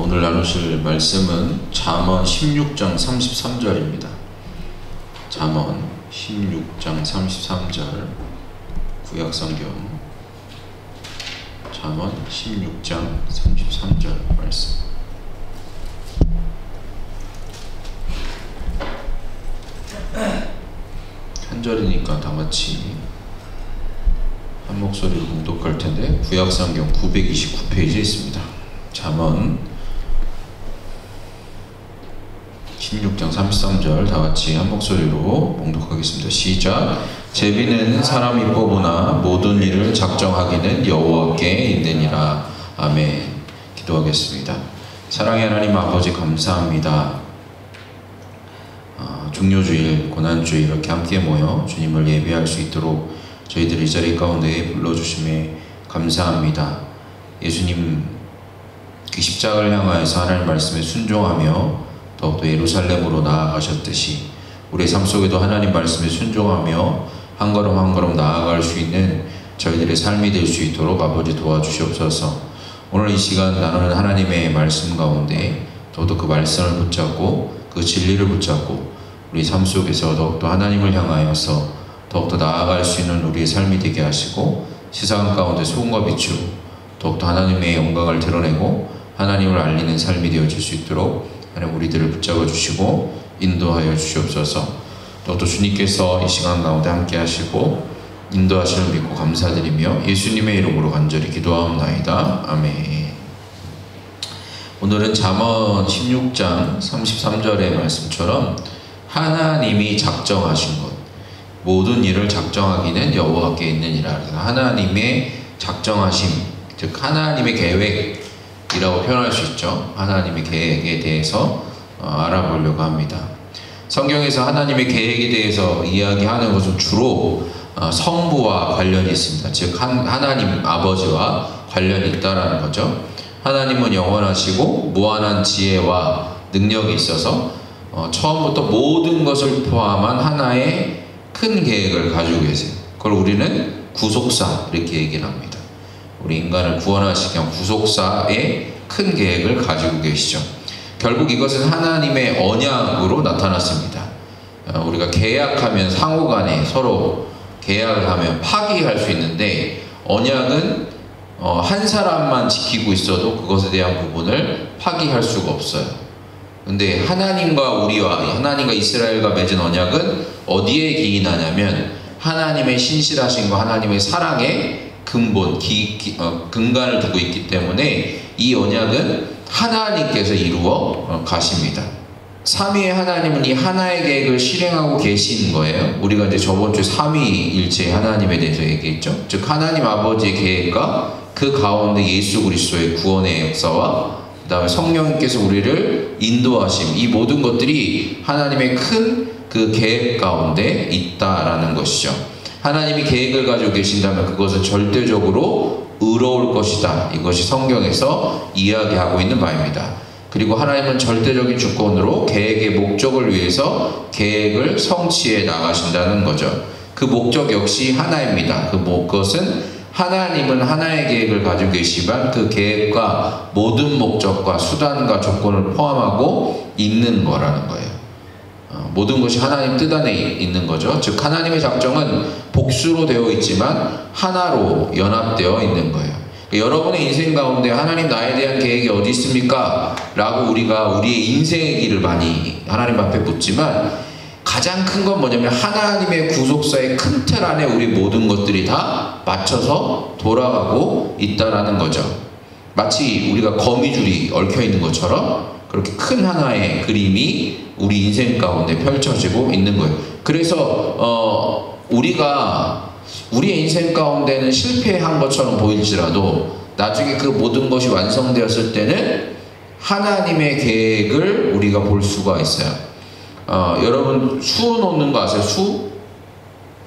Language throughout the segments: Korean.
오늘 나누실 말씀은 잠언 16장 33절입니다. 잠언 16장 33절 구약성경 잠언 16장 33절 말씀. 한 절이니까 다 같이 한 목소리로 봉독할 텐데 구약성경 929페이지에 있습니다. 잠언 16장 33절 다 같이 한 목소리로 봉독하겠습니다. 시작. 제비는 사람이 뽑으나 모든 일을 작정하기는 여호와께 있느니라. 아멘. 기도하겠습니다. 사랑의 하나님 아버지 감사합니다. 중요주일, 고난주일 이렇게 함께 모여 주님을 예배할 수 있도록 저희들 이 자리 가운데 불러주심에 감사합니다. 예수님 그 십자가를 향하여서 하나님 말씀에 순종하며 더욱더 예루살렘으로 나아가셨듯이 우리의 삶 속에도 하나님 말씀에 순종하며 한 걸음 한 걸음 나아갈 수 있는 저희들의 삶이 될 수 있도록 아버지 도와주시옵소서. 오늘 이 시간 나누는 하나님의 말씀 가운데 더욱더 그 말씀을 붙잡고 그 진리를 붙잡고 우리 삶 속에서 더욱더 하나님을 향하여서 더욱더 나아갈 수 있는 우리의 삶이 되게 하시고 세상 가운데 소금과 빛으로 더욱더 하나님의 영광을 드러내고 하나님을 알리는 삶이 되어질 수 있도록 하나님 우리들을 붙잡아 주시고 인도하여 주시옵소서. 더욱더 주님께서 이 시간 가운데 함께 하시고 인도하시는 믿고 감사드리며 예수님의 이름으로 간절히 기도하옵나이다. 아멘. 오늘은 잠언 16장 33절의 말씀처럼 하나님이 작정하신 것, 모든 일을 작정하기는 여호와께 있느니라. 하나님의 작정하심, 즉 하나님의 계획이라고 표현할 수 있죠. 하나님의 계획에 대해서 알아보려고 합니다. 성경에서 하나님의 계획에 대해서 이야기하는 것은 주로 성부와 관련이 있습니다. 즉 하나님 아버지와 관련이 있다라는 거죠. 하나님은 영원하시고 무한한 지혜와 능력이 있어서 처음부터 모든 것을 포함한 하나의 큰 계획을 가지고 계세요. 그걸 우리는 구속사 이렇게 얘기를 합니다. 우리 인간을 구원하시기 위한 구속사의 큰 계획을 가지고 계시죠. 결국 이것은 하나님의 언약으로 나타났습니다. 우리가 계약하면 상호간에 서로 계약을 하면 파기할 수 있는데 언약은 한 사람만 지키고 있어도 그것에 대한 부분을 파기할 수가 없어요. 근데 하나님과 우리와 하나님과 이스라엘과 맺은 언약은 어디에 기인하냐면 하나님의 신실하심과 하나님의 사랑의 근본, 근간을 두고 있기 때문에 이 언약은 하나님께서 이루어 가십니다. 삼위의 하나님은 이 하나의 계획을 실행하고 계신 거예요. 우리가 이제 저번 주에 삼위일체 하나님에 대해서 얘기했죠. 즉 하나님 아버지의 계획과 그 가운데 예수 그리스도의 구원의 역사와 그 다음에 성령님께서 우리를 인도하심, 이 모든 것들이 하나님의 큰 그 계획 가운데 있다라는 것이죠. 하나님이 계획을 가지고 계신다면 그것은 절대적으로 의로울 것이다. 이것이 성경에서 이야기하고 있는 바입니다. 그리고 하나님은 절대적인 주권으로 계획의 목적을 위해서 계획을 성취해 나가신다는 거죠. 그 목적 역시 하나입니다. 그것은 하나님은 하나의 계획을 가지고 계시지만 그 계획과 모든 목적과 수단과 조건을 포함하고 있는 거라는 거예요. 모든 것이 하나님 뜻 안에 있는 거죠. 즉 하나님의 작정은 복수로 되어 있지만 하나로 연합되어 있는 거예요. 여러분의 인생 가운데 하나님 나에 대한 계획이 어디 있습니까? 라고 우리가 우리의 인생의 길을 많이 하나님 앞에 묻지만 가장 큰 건 뭐냐면 하나님의 구속사의 큰 틀 안에 우리 모든 것들이 다 맞춰서 돌아가고 있다라는 거죠. 마치 우리가 거미줄이 얽혀 있는 것처럼 그렇게 큰 하나의 그림이 우리 인생 가운데 펼쳐지고 있는 거예요. 그래서 우리가 우리의 인생 가운데는 실패한 것처럼 보일지라도 나중에 그 모든 것이 완성되었을 때는 하나님의 계획을 우리가 볼 수가 있어요. 여러분 수 놓는 거 아세요?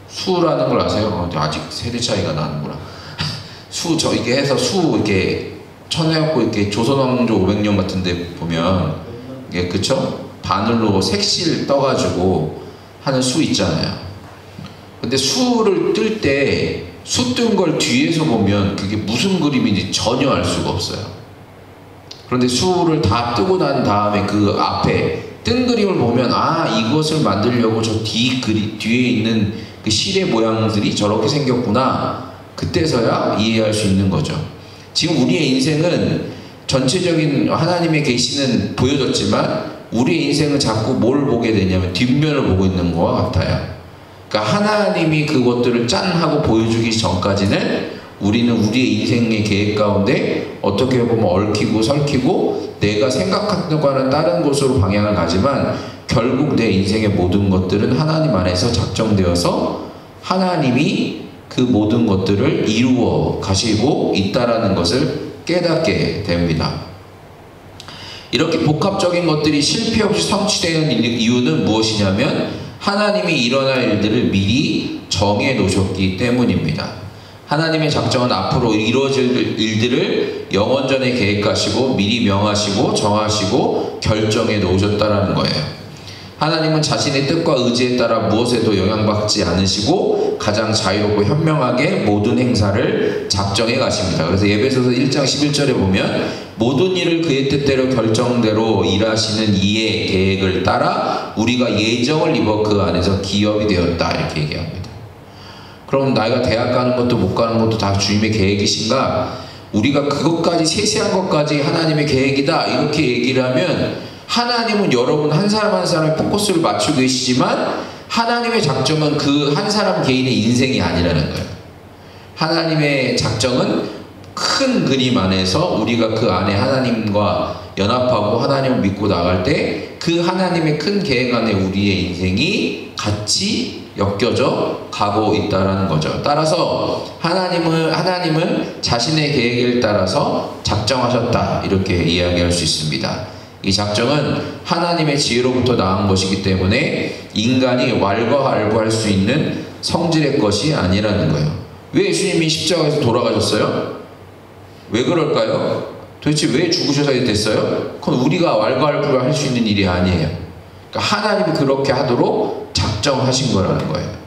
수라는 걸 아세요? 아직 세대 차이가 나는구나. 저 이게 해서 이렇게 쳐내갖고 이렇게 조선왕조 500년 같은데 보면 이게 그쵸? 바늘로 색실 떠가지고 하는 수 있잖아요. 근데 수를 뜰 때 수 뜬 걸 뒤에서 보면 그게 무슨 그림인지 전혀 알 수가 없어요. 그런데 수를 다 뜨고 난 다음에 그 앞에 뜬 그림을 보면 아, 이것을 만들려고 저 뒤에 있는 그 실의 모양들이 저렇게 생겼구나. 그때서야 이해할 수 있는 거죠. 지금 우리의 인생은 전체적인 하나님의 계시는 보여졌지만 우리의 인생은 자꾸 뭘 보게 되냐면 뒷면을 보고 있는 것과 같아요. 그러니까 하나님이 그것들을 짠 하고 보여주기 전까지는 우리는 우리의 인생의 계획 가운데 어떻게 보면 얽히고 설키고 내가 생각하는 거는 다른 곳으로 방향을 가지만 결국 내 인생의 모든 것들은 하나님 안에서 작정되어서 하나님이 그 모든 것들을 이루어 가시고 있다라는 것을 깨닫게 됩니다. 이렇게 복합적인 것들이 실패 없이 성취되는 이유는 무엇이냐면 하나님이 일어날 일들을 미리 정해 놓으셨기 때문입니다. 하나님의 작정은 앞으로 이루어질 일들을 영원전에 계획하시고 미리 명하시고 정하시고 결정해 놓으셨다라는 거예요. 하나님은 자신의 뜻과 의지에 따라 무엇에도 영향받지 않으시고 가장 자유롭고 현명하게 모든 행사를 작정해 가십니다. 그래서 에베소서 1장 11절에 보면 모든 일을 그의 뜻대로 결정대로 일하시는 이의 계획을 따라 우리가 예정을 입어 그 안에서 기업이 되었다 이렇게 얘기합니다. 그럼 나이가 대학 가는 것도 못 가는 것도 다 주님의 계획이신가? 우리가 그것까지 세세한 것까지 하나님의 계획이다 이렇게 얘기를 하면 하나님은 여러분 한 사람 한 사람의 포커스를 맞추고 계시지만 하나님의 작정은 그 한 사람 개인의 인생이 아니라는 거예요. 하나님의 작정은 큰 그림 안에서 우리가 그 안에 하나님과 연합하고 하나님을 믿고 나갈 때 그 하나님의 큰 계획 안에 우리의 인생이 같이 엮여져 가고 있다라는 거죠. 따라서 하나님은 자신의 계획을 따라서 작정하셨다 이렇게 이야기할 수 있습니다. 이 작정은 하나님의 지혜로부터 나온 것이기 때문에 인간이 왈가왈부할 수 있는 성질의 것이 아니라는 거예요. 왜 예수님이 십자가에서 돌아가셨어요? 왜 그럴까요? 도대체 왜 죽으셔야 됐어요? 그건 우리가 왈가왈부할 수 있는 일이 아니에요. 그러니까 하나님이 그렇게 하도록 작정하신 거라는 거예요.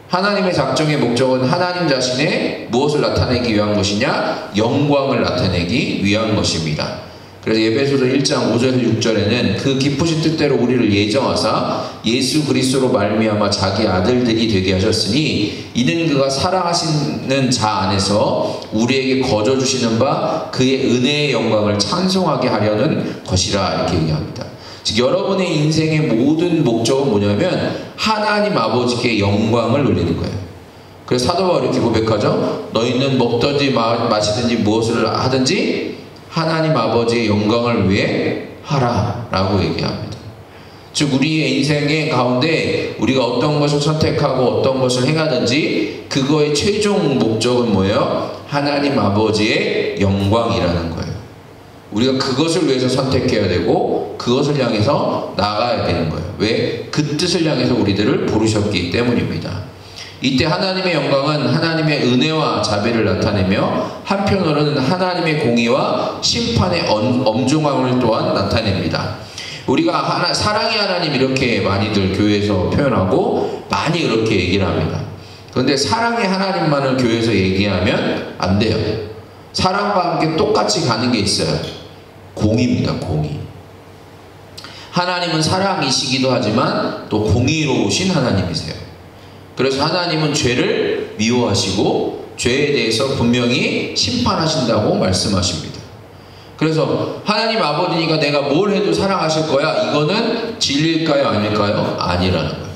하나님의 작정의 목적은 하나님 자신의 무엇을 나타내기 위한 것이냐? 영광을 나타내기 위한 것입니다. 그래서 에베소서 1장 5절에서 6절에는 그 기쁘신 뜻대로 우리를 예정하사 예수 그리스도로 말미암아 자기 아들들이 되게 하셨으니 이는 그가 사랑하시는 자 안에서 우리에게 거저 주시는 바 그의 은혜의 영광을 찬송하게 하려는 것이라 이렇게 얘기합니다. 즉 여러분의 인생의 모든 목적은 뭐냐면 하나님 아버지께 영광을 올리는 거예요. 그래서 사도 바울이 이렇게 고백하죠. 너희는 먹든지 마시든지 무엇을 하든지 하나님 아버지의 영광을 위해 하라 라고 얘기합니다. 즉 우리의 인생의 가운데 우리가 어떤 것을 선택하고 어떤 것을 행하든지 그거의 최종 목적은 뭐예요? 하나님 아버지의 영광이라는 거예요. 우리가 그것을 위해서 선택해야 되고 그것을 향해서 나가야 되는 거예요. 왜? 그 뜻을 향해서 우리들을 부르셨기 때문입니다. 이때 하나님의 영광은 하나님의 은혜와 자비를 나타내며 한편으로는 하나님의 공의와 심판의 엄중함을 또한 나타냅니다. 우리가 사랑의 하나님 이렇게 많이들 교회에서 표현하고 많이 그렇게 얘기를 합니다. 그런데 사랑의 하나님만을 교회에서 얘기하면 안 돼요. 사랑과 함께 똑같이 가는 게 있어요. 공의입니다. 공의. 하나님은 사랑이시기도 하지만 또 공의로우신 하나님이세요. 그래서 하나님은 죄를 미워하시고 죄에 대해서 분명히 심판하신다고 말씀하십니다. 그래서 하나님 아버지니까 내가 뭘 해도 사랑하실 거야. 이거는 진리일까요? 아닐까요? 아니라는 거예요.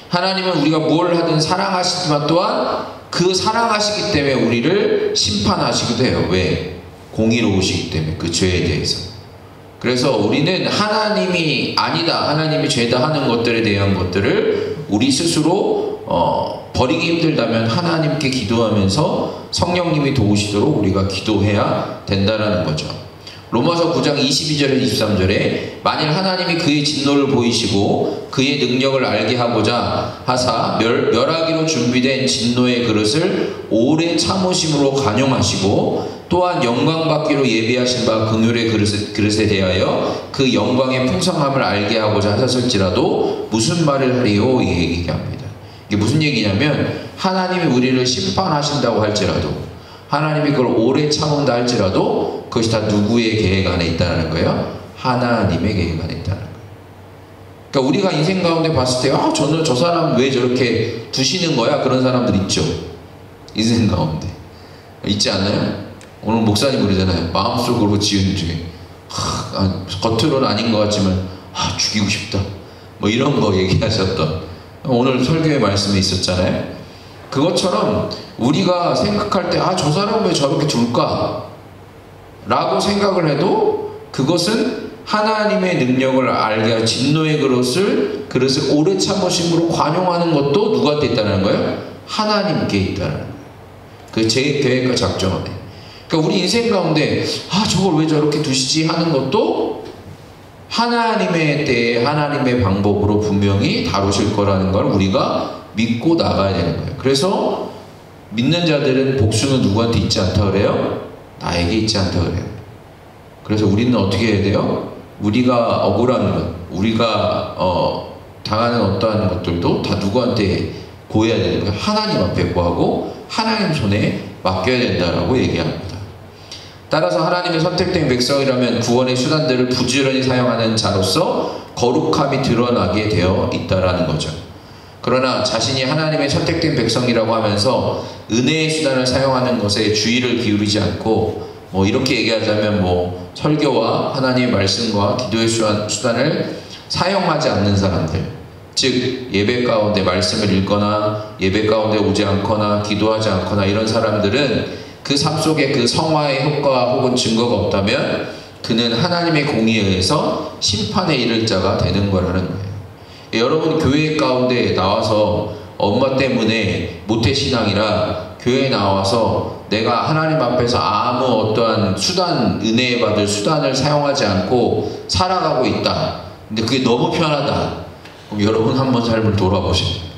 하나님은 우리가 뭘 하든 사랑하시지만 또한 그 사랑하시기 때문에 우리를 심판하시기도 해요. 왜? 공의로우시기 때문에 그 죄에 대해서. 그래서 우리는 하나님이 아니다, 하나님이 죄다 하는 것들에 대한 것들을 우리 스스로 버리기 힘들다면 하나님께 기도하면서 성령님이 도우시도록 우리가 기도해야 된다는 거죠. 로마서 9장 22절에 23절에 만일 하나님이 그의 진노를 보이시고 그의 능력을 알게 하고자 하사 멸하기로 준비된 진노의 그릇을 오래 참으심으로 간용하시고 또한 영광받기로 예비하신 바 긍휼의 그릇에 대하여 그 영광의 풍성함을 알게 하고자 하셨을지라도 무슨 말을 하리요? 이 얘기합니다. 이게 무슨 얘기냐면 하나님이 우리를 심판하신다고 할지라도 하나님이 그걸 오래 참은다 할지라도 그것이 다 누구의 계획 안에 있다는 거예요? 하나님의 계획 안에 있다는 거예요. 그러니까 우리가 인생 가운데 봤을 때 저는 저 사람 왜 저렇게 두시는 거야? 그런 사람들 있죠. 인생 가운데 있지 않아요? 오늘 목사님 그러잖아요. 마음속으로 지은 죄, 겉으로는 아닌 것 같지만 죽이고 싶다, 뭐 이런 거 얘기하셨던 오늘 설교의 말씀에 있었잖아요. 그것처럼 우리가 생각할 때 저 사람 왜 저렇게 둘까? 라고 생각을 해도 그것은 하나님의 능력을 알게 할 진노의 그릇을 오래 참으심으로 관용하는 것도 누구한테 있다는 거예요? 하나님께 있다는 거예요. 그 제 계획과 작정 안에. 그러니까 우리 인생 가운데 저걸 왜 저렇게 두시지 하는 것도 하나님의 때에 하나님의 방법으로 분명히 다루실 거라는 걸 우리가 믿고 나가야 되는 거예요. 그래서 믿는 자들은 복수는 누구한테 있지 않다 그래요? 나에게 있지 않다 그래요. 그래서 우리는 어떻게 해야 돼요? 우리가 억울한 것, 우리가 당하는 어떠한 것들도 다 누구한테 고해야 되는 거예요? 하나님 앞에 고하고 하나님 손에 맡겨야 된다라고 얘기합니다. 따라서 하나님의 선택된 백성이라면 구원의 수단들을 부지런히 사용하는 자로서 거룩함이 드러나게 되어 있다라는 거죠. 그러나 자신이 하나님의 선택된 백성이라고 하면서 은혜의 수단을 사용하는 것에 주의를 기울이지 않고 이렇게 얘기하자면 설교와 하나님의 말씀과 기도의 수단을 사용하지 않는 사람들, 즉 예배 가운데 말씀을 읽거나 예배 가운데 오지 않거나 기도하지 않거나 이런 사람들은 그 삶 속에 그 성화의 효과 혹은 증거가 없다면 그는 하나님의 공의에 의해서 심판에 이를 자가 되는 거라는 거예요. 여러분 교회 가운데 나와서 엄마 때문에 모태신앙이라 교회에 나와서 내가 하나님 앞에서 아무 어떠한 수단, 은혜 받을 수단을 사용하지 않고 살아가고 있다. 근데 그게 너무 편하다. 그럼 여러분 한번 삶을 돌아보셔야 됩니다.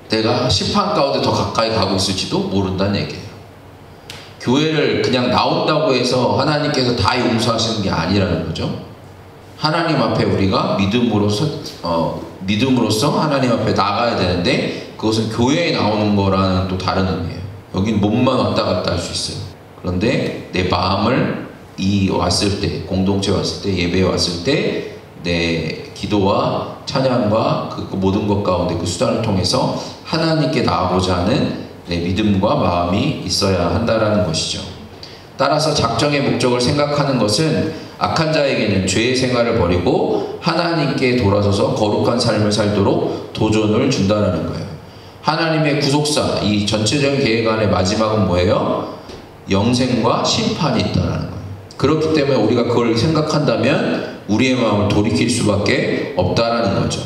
내가 심판 가운데 더 가까이 가고 있을지도 모른다는 얘기예요. 교회를 그냥 나온다고 해서 하나님께서 다 용서하시는 게 아니라는 거죠. 하나님 앞에 우리가 믿음으로써 하나님 앞에 나가야 되는데 그것은 교회에 나오는 거라는 또 다른 의미예요. 여긴 몸만 왔다 갔다 할 수 있어요. 그런데 내 마음을 왔을 때, 공동체 왔을 때, 예배에 왔을 때 내 기도와 찬양과 그 모든 것 가운데 그 수단을 통해서 하나님께 나아가고자 하는 내 믿음과 마음이 있어야 한다라는 것이죠. 따라서 작정의 목적을 생각하는 것은 악한 자에게는 죄의 생활을 버리고 하나님께 돌아서서 거룩한 삶을 살도록 도전을 준다라는 거예요. 하나님의 구속사, 이 전체적인 계획 안의 마지막은 뭐예요? 영생과 심판이 있다라는 거예요. 그렇기 때문에 우리가 그걸 생각한다면 우리의 마음을 돌이킬 수밖에 없다라는 거죠.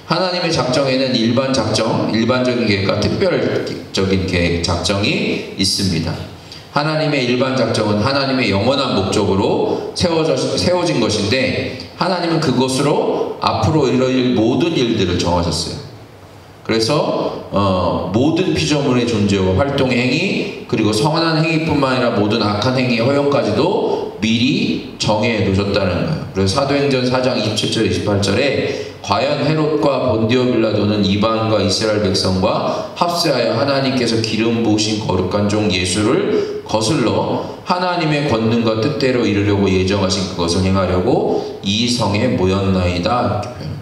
하나님의 작정에는 일반적인 계획과 특별적인 계획, 작정이 있습니다. 하나님의 일반 작정은 하나님의 영원한 목적으로 세워진 것인데 하나님은 그것으로 앞으로 이룰 모든 일들을 정하셨어요. 그래서 모든 피조물의 존재와 활동의 행위 그리고 선한 행위뿐만 아니라 모든 악한 행위의 허용까지도 미리 정해 놓으셨다는 거예요. 그래서 사도행전 4장 27절 28절에 과연 헤롯과 본디오 빌라도는 이방과 이스라엘 백성과 합세하여 하나님께서 기름 부으신 거룩한 종 예수를 거슬러 하나님의 권능과 뜻대로 이루려고 예정하신 그것을 행하려고 이 성에 모였나이다 이렇게 표현합니다.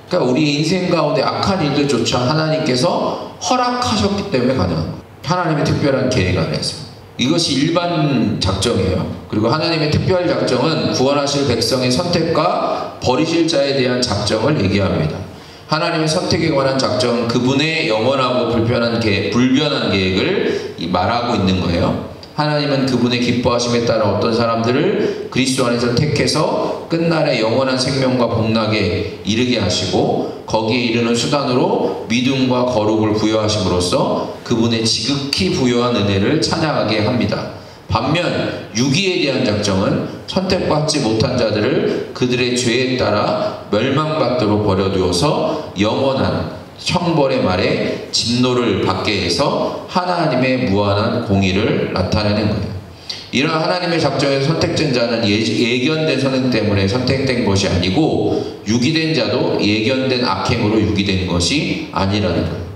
그러니까 우리 인생 가운데 악한 일들조차 하나님께서 허락하셨기 때문에 가능한 거예요. 하나님의 특별한 계획 안에서. 이것이 일반 작정이에요. 그리고 하나님의 특별 작정은 구원하실 백성의 선택과 버리실 자에 대한 작정을 얘기합니다. 하나님의 선택에 관한 작정은 그분의 영원하고 불변한 계획을 말하고 있는 거예요. 하나님은 그분의 기뻐하심에 따라 어떤 사람들을 그리스도 안에서 택해서 끝날에 영원한 생명과 복락에 이르게 하시고 거기에 이르는 수단으로 믿음과 거룩을 부여하심으로써 그분의 지극히 부여한 은혜를 찬양하게 합니다. 반면 유기에 대한 작정은 선택받지 못한 자들을 그들의 죄에 따라 멸망받도록 버려두어서 영원한 형벌의 말에 진노를 받게 해서 하나님의 무한한 공의를 나타내는 거예요. 이런 하나님의 작정에서 선택된 자는 예견된 선행 때문에 선택된 것이 아니고 유기된 자도 예견된 악행으로 유기된 것이 아니라는 거예요.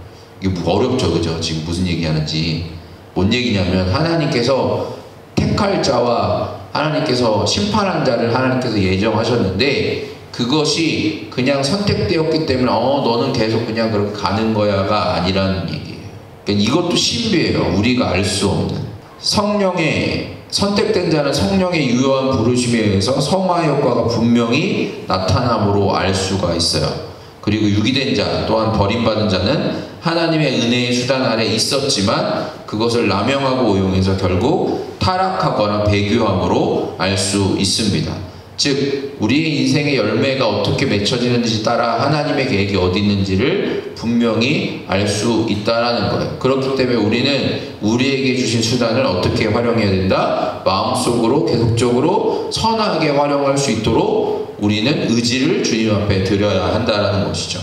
이게 어렵죠, 그죠? 지금 무슨 얘기하는지. 뭔 얘기냐면 하나님께서 택할 자와 하나님께서 심판한 자를 하나님께서 예정하셨는데 그것이 그냥 선택되었기 때문에 너는 계속 그냥 그렇게 가는 거야가 아니라는 얘기예요. 그러니까 이것도 신비예요. 우리가 알 수 없는 성령의 선택된 자는 성령의 유효한 부르심에 의해서 성화 효과가 분명히 나타남으로 알 수가 있어요. 그리고 유기된 자 또한 버림받은 자는 하나님의 은혜의 수단 아래 있었지만 그것을 남용하고 오용해서 결국 타락하거나 배교함으로 알 수 있습니다. 즉 우리의 인생의 열매가 어떻게 맺혀지는지 따라 하나님의 계획이 어디 있는지를 분명히 알 수 있다라는 거예요. 그렇기 때문에 우리는 우리에게 주신 수단을 어떻게 활용해야 된다? 마음속으로 계속적으로 선하게 활용할 수 있도록 우리는 의지를 주님 앞에 드려야 한다는 것이죠.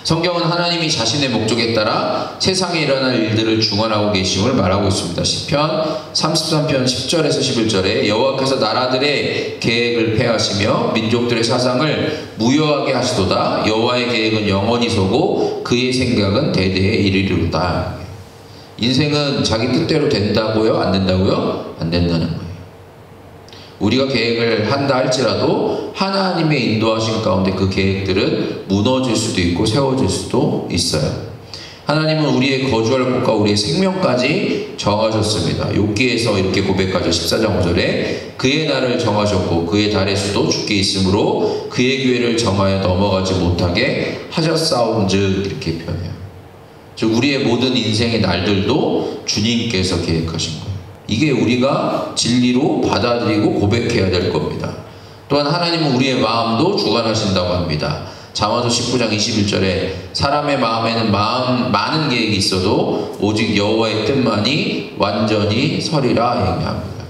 성경은 하나님이 자신의 목적에 따라 세상에 일어날 일들을 주관하고 계심을 말하고 있습니다. 시편 33편 10절에서 11절에 여호와께서 나라들의 계획을 폐하시며 민족들의 사상을 무효하게 하시도다. 여호와의 계획은 영원히 서고 그의 생각은 대대에 이르리로다. 인생은 자기 뜻대로 된다고요? 안 된다고요? 안 된다는 거예요. 우리가 계획을 한다 할지라도 하나님의 인도하신 가운데 그 계획들은 무너질 수도 있고 세워질 수도 있어요. 하나님은 우리의 거주할 곳과 우리의 생명까지 정하셨습니다. 욥기에서 이렇게 고백하죠. 14장 5절에 그의 날을 정하셨고 그의 달의 수도 주께 있으므로 그의 기회를 정하여 넘어가지 못하게 하셨사온즉 이렇게 표현해요. 즉 우리의 모든 인생의 날들도 주님께서 계획하신 거예요. 이게 우리가 진리로 받아들이고 고백해야 될 겁니다. 또한 하나님은 우리의 마음도 주관하신다고 합니다. 잠언서 19장 21절에 사람의 마음에는 많은 계획이 있어도 오직 여호와의 뜻만이 완전히 서리라 얘기합니다.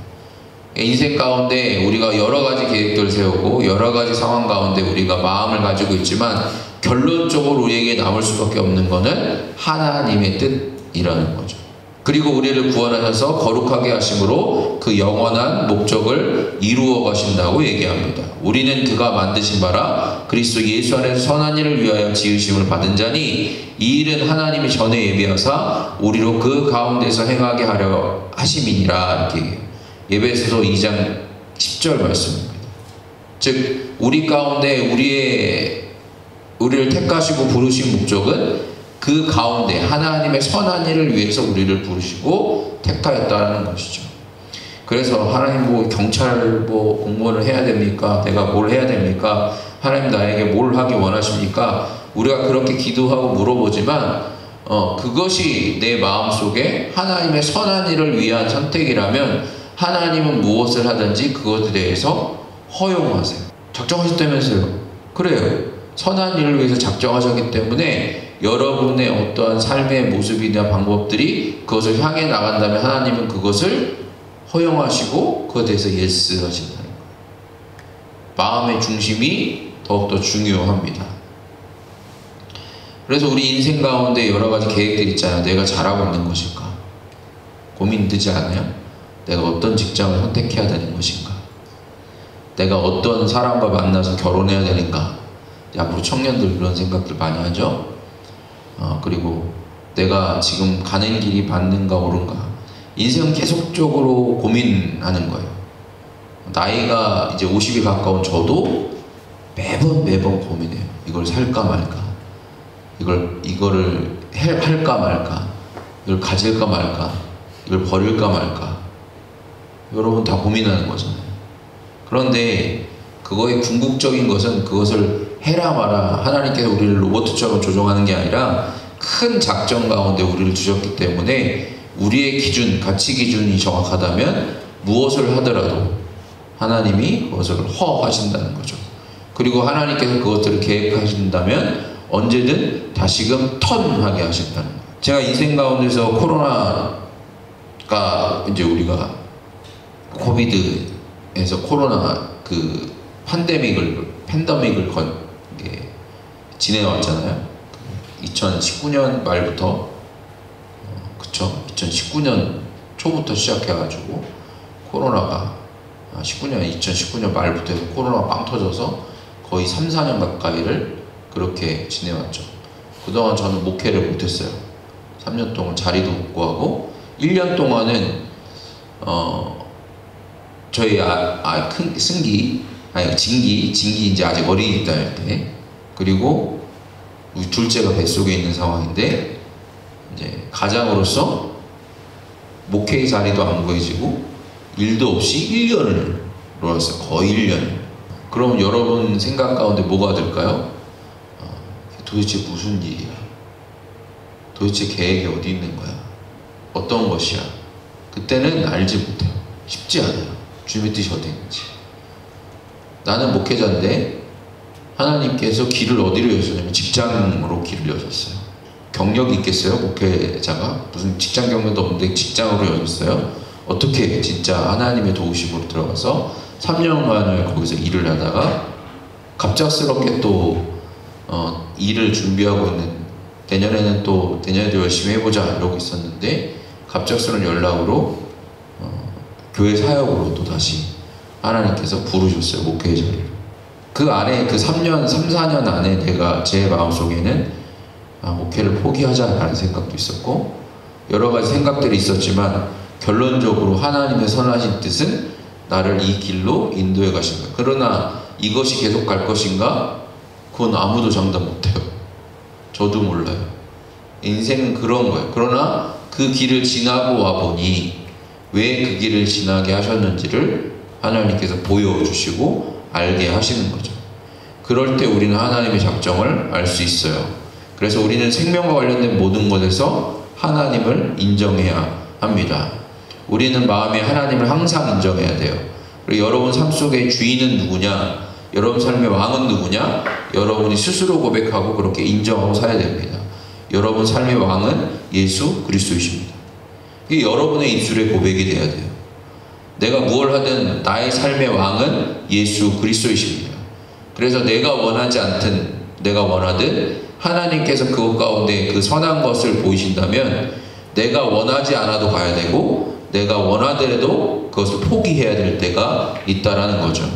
인생 가운데 우리가 여러 가지 계획들을 세우고 여러 가지 상황 가운데 우리가 마음을 가지고 있지만 결론적으로 우리에게 남을 수밖에 없는 것은 하나님의 뜻이라는 거죠. 그리고 우리를 구원하셔서 거룩하게 하심으로 그 영원한 목적을 이루어 가신다고 얘기합니다. 우리는 그가 만드신 바라 그리스도 예수 안에서 선한 일을 위하여 지으심을 받은 자니 이 일은 하나님이 전에 예비하사 우리로 그 가운데서 행하게 하려 하심이니라 이렇게 얘기해요. 에베소서 2장 10절 말씀입니다. 즉 우리 가운데 우리를 택하시고 부르신 목적은 그 가운데 하나님의 선한 일을 위해서 우리를 부르시고 택하였다는 것이죠. 그래서 하나님 경찰 공무원을 해야 됩니까? 내가 뭘 해야 됩니까? 하나님 나에게 뭘 하기 원하십니까? 우리가 그렇게 기도하고 물어보지만 그것이 내 마음속에 하나님의 선한 일을 위한 선택이라면 하나님은 무엇을 하든지 그것에 대해서 허용하세요. 작정하셨다면서요. 그래요. 선한 일을 위해서 작정하셨기 때문에 여러분의 어떠한 삶의 모습이나 방법들이 그것을 향해 나간다면 하나님은 그것을 허용하시고 그것에 대해서 예스 하신다는 거예요. 마음의 중심이 더욱더 중요합니다. 그래서 우리 인생 가운데 여러 가지 계획들이 있잖아요. 내가 잘하고 있는 것일까? 고민되지 않아요? 내가 어떤 직장을 선택해야 되는 것인가? 내가 어떤 사람과 만나서 결혼해야 되는가? 앞으로 청년들 그런 생각들 많이 하죠. 그리고 내가 지금 가는 길이 맞는가 옳은가. 인생은 계속적으로 고민하는 거예요. 나이가 이제 50이 가까운 저도 매번 고민해요. 이걸 살까 말까, 이거를 할까 말까, 이걸 가질까 말까, 이걸 버릴까 말까. 여러분 다 고민하는 거잖아요. 그런데 그거의 궁극적인 것은 그것을 해라 마라 하나님께서 우리를 로봇처럼 조종하는 게 아니라 큰 작정 가운데 우리를 두셨기 때문에 우리의 기준, 가치 기준이 정확하다면 무엇을 하더라도 하나님이 그것을 허하신다는 거죠. 그리고 하나님께서 그것들을 계획하신다면 언제든 다시금 턴하게 하신다는 거예요. 제가 인생 가운데서 코로나가 이제 우리가 코비드에서 코로나 그 팬데믹을 지내왔잖아요. 2019년 말부터 그쵸? 2019년 초부터 시작해가지고 코로나가 2019년 말부터 해서 코로나가 빵 터져서 거의 3-4년 가까이를 그렇게 지내왔죠. 그동안 저는 목회를 못했어요. 3년 동안 자리도 못 구하고 1년 동안은 저희 진기 이제 아직 어린이 딸 때, 그리고 우리 둘째가 뱃속에 있는 상황인데, 이제 가장으로서 목회의 자리도 안 구해지고 일도 없이 1년을 놀았어요. 거의 1년. 그럼 여러분 생각 가운데 뭐가 들까요? 도대체 무슨 일이야? 도대체 계획이 어디 있는 거야? 어떤 것이야? 그때는 알지 못해요. 쉽지 않아요. 주님의 뜻이 어디 있는지. 나는 목회자인데 하나님께서 길을 어디로 여셨냐면 직장으로 길을 여셨어요. 경력이 있겠어요? 목회자가 무슨 직장 경력도 없는데 직장으로 여셨어요. 어떻게 진짜 하나님의 도우심으로 들어가서 3년간을 거기서 일을 하다가 갑작스럽게 또 일을 준비하고 있는, 내년에도 열심히 해보자 이러고 있었는데 갑작스러운 연락으로 교회 사역으로 또 다시 하나님께서 부르셨어요. 목회의 자리를. 그 안에 그 3년 4년 안에 내가 제 마음속에는 목회를 포기하자라는 생각도 있었고 여러 가지 생각들이 있었지만 결론적으로 하나님의 선하신 뜻은 나를 이 길로 인도해 가신 거예요. 그러나 이것이 계속 갈 것인가? 그건 아무도 장담 못해요. 저도 몰라요. 인생은 그런 거예요. 그러나 그 길을 지나고 와보니 왜 그 길을 지나게 하셨는지를 하나님께서 보여주시고 알게 하시는 거죠. 그럴 때 우리는 하나님의 작정을 알 수 있어요. 그래서 우리는 생명과 관련된 모든 것에서 하나님을 인정해야 합니다. 우리는 마음에 하나님을 항상 인정해야 돼요. 그리고 여러분 삶 속의 주인은 누구냐? 여러분 삶의 왕은 누구냐? 여러분이 스스로 고백하고 그렇게 인정하고 살아야 됩니다. 여러분 삶의 왕은 예수 그리스도이십니다. 이게 여러분의 입술의 고백이 돼야 돼요. 내가 무엇을 하든 나의 삶의 왕은 예수 그리스도이십니다. 그래서 내가 원하지 않든 내가 원하든 하나님께서 그것 가운데 그 선한 것을 보이신다면 내가 원하지 않아도 가야 되고 내가 원하더라도 그것을 포기해야 될 때가 있다라는 거죠.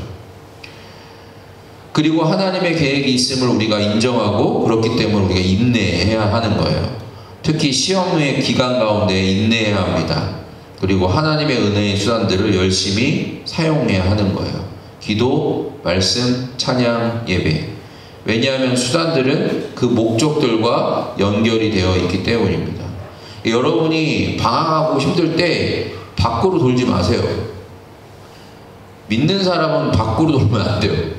그리고 하나님의 계획이 있음을 우리가 인정하고 그렇기 때문에 우리가 인내해야 하는 거예요. 특히 시험의 기간 가운데 인내해야 합니다. 그리고 하나님의 은혜의 수단들을 열심히 사용해야 하는 거예요. 기도, 말씀, 찬양, 예배. 왜냐하면 수단들은 그 목적들과 연결이 되어 있기 때문입니다. 여러분이 방황하고 힘들 때 밖으로 돌지 마세요. 믿는 사람은 밖으로 돌면 안 돼요.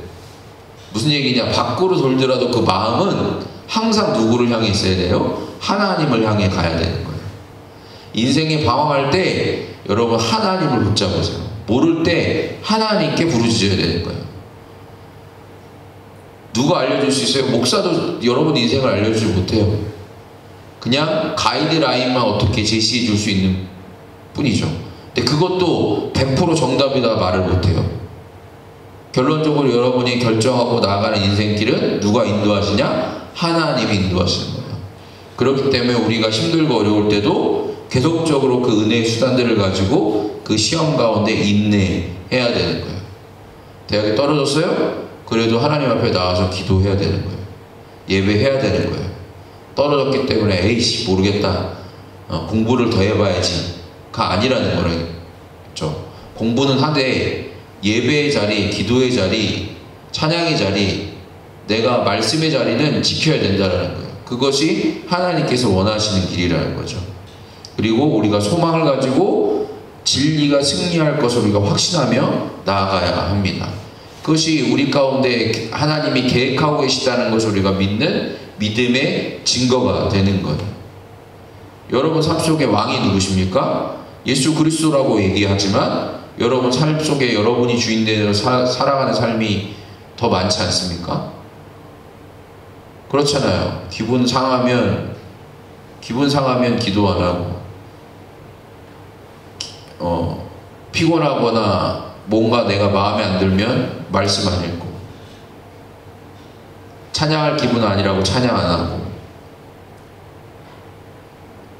무슨 얘기냐? 밖으로 돌더라도 그 마음은 항상 누구를 향해 있어야 돼요? 하나님을 향해 가야 되는 거예요. 인생에 방황할 때 여러분 하나님을 붙잡으세요. 모를 때 하나님께 부르짖어야 되는 거예요. 누가 알려줄 수 있어요? 목사도 여러분 인생을 알려주지 못해요. 그냥 가이드라인만 어떻게 제시해 줄 수 있는 뿐이죠. 근데 그것도 100% 정답이다 말을 못해요. 결론적으로 여러분이 결정하고 나아가는 인생길은 누가 인도하시냐? 하나님이 인도하시는 거예요. 그렇기 때문에 우리가 힘들고 어려울 때도 계속적으로 그 은혜의 수단들을 가지고 그 시험 가운데 인내해야 되는 거예요. 대학에 떨어졌어요? 그래도 하나님 앞에 나와서 기도해야 되는 거예요. 예배해야 되는 거예요. 떨어졌기 때문에 에이씨 모르겠다. 공부를 더 해봐야지가 아니라는 거죠. 공부는 하되 예배의 자리, 기도의 자리, 찬양의 자리, 내가 말씀의 자리는 지켜야 된다는 거예요. 그것이 하나님께서 원하시는 길이라는 거죠. 그리고 우리가 소망을 가지고 진리가 승리할 것을 우리가 확신하며 나아가야 합니다. 그것이 우리 가운데 하나님이 계획하고 계시다는 것을 우리가 믿는 믿음의 증거가 되는 거예요. 여러분 삶 속에 왕이 누구십니까? 예수 그리스도라고 얘기하지만 여러분 삶 속에 여러분이 주인되어 살아가는 삶이 더 많지 않습니까? 그렇잖아요. 기분 상하면 기도 안 하고 피곤하거나 뭔가 내가 마음에 안 들면 말씀 안 읽고 찬양할 기분 아니라고 찬양 안 하고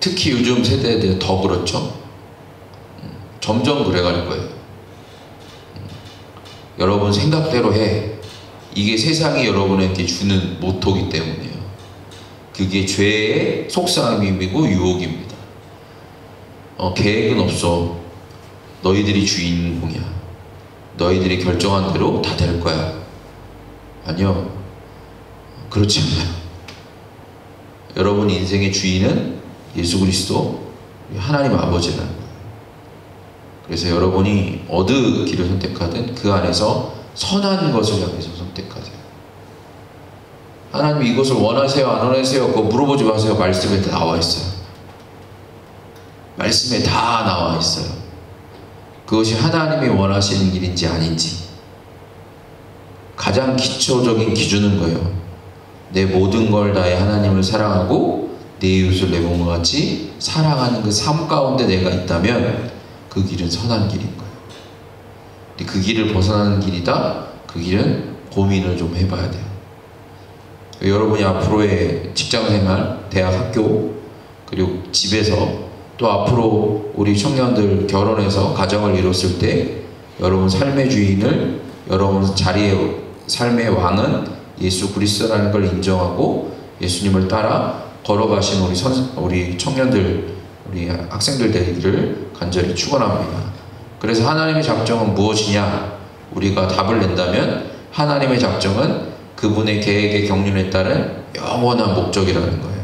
특히 요즘 세대에 더 그렇죠. 점점 그래갈 거예요. 여러분 생각대로 해. 이게 세상이 여러분에게 주는 모토이기 때문이에요. 그게 죄의 속삭임이고 유혹입니다. 계획은 없어. 너희들이 주인공이야. 너희들이 결정한 대로 다 될 거야. 아니요. 그렇지 않아요. 여러분 인생의 주인은 예수 그리스도 하나님 아버지라는 거예요. 그래서 여러분이 어느 길을 선택하든 그 안에서 선한 것을 향해서 선택하세요. 하나님 이것을 원하세요? 안 원하세요? 그거 물어보지 마세요. 말씀에 다 나와 있어요. 말씀에 다 나와 있어요. 그것이 하나님이 원하시는 길인지 아닌지. 가장 기초적인 기준은 거예요. 내 모든 걸 다해 하나님을 사랑하고 내 이웃을 내 몸과 같이 사랑하는 그 삶 가운데 내가 있다면 그 길은 선한 길인 거예요. 근데 그 길을 벗어나는 길이다? 그 길은 고민을 좀 해봐야 돼요. 여러분이 앞으로의 직장생활, 대학, 학교, 그리고 집에서 또 앞으로 우리 청년들 결혼해서 가정을 이뤘을 때 여러분 삶의 주인을, 여러분 자리의 삶의 왕은 예수 그리스도라는 걸 인정하고 예수님을 따라 걸어가신 우리 청년들, 우리 학생들 되기를 간절히 축원합니다. 그래서 하나님의 작정은 무엇이냐? 우리가 답을 낸다면 하나님의 작정은 그분의 계획의 경륜에 따른 영원한 목적이라는 거예요.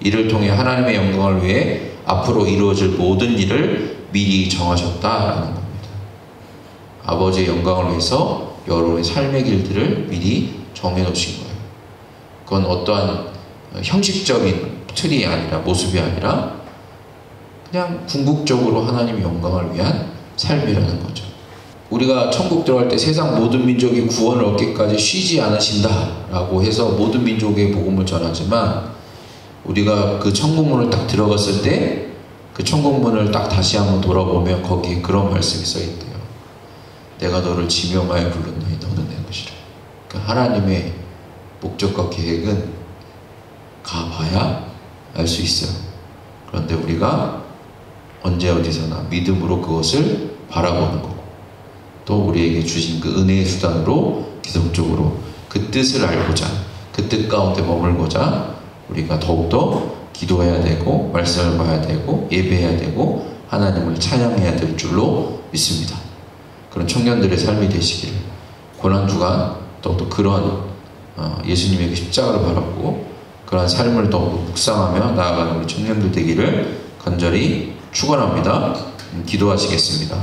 이를 통해 하나님의 영광을 위해 앞으로 이루어질 모든 일을 미리 정하셨다라는 겁니다. 아버지의 영광을 위해서 여러분의 삶의 길들을 미리 정해놓으신 거예요. 그건 어떠한 형식적인 틀이 아니라, 모습이 아니라 그냥 궁극적으로 하나님의 영광을 위한 삶이라는 거죠. 우리가 천국 들어갈 때 세상 모든 민족이 구원을 얻기까지 쉬지 않으신다라고 해서 모든 민족의 복음을 전하지만, 우리가 그 천국문을 딱 들어갔을 때 그 천국문을 딱 다시 한번 돌아보면 거기에 그런 말씀이 써있대요. 내가 너를 지명하여 불렀노니 너는 내 것이라. 그러니까 하나님의 목적과 계획은 가봐야 알 수 있어요. 그런데 우리가 언제 어디서나 믿음으로 그것을 바라보는 거고, 또 우리에게 주신 그 은혜의 수단으로 기독적으로 그 뜻을 알고자, 그 뜻 가운데 머물고자 우리가 더욱더 기도해야 되고 말씀을 봐야 되고 예배해야 되고 하나님을 찬양해야 될 줄로 믿습니다. 그런 청년들의 삶이 되시기를, 고난주간 또 그런 예수님의 그 십자가를 바라보고 그런 삶을 더 묵상하며 나아가는 우리 청년들 되기를 간절히 축원합니다. 기도하시겠습니다.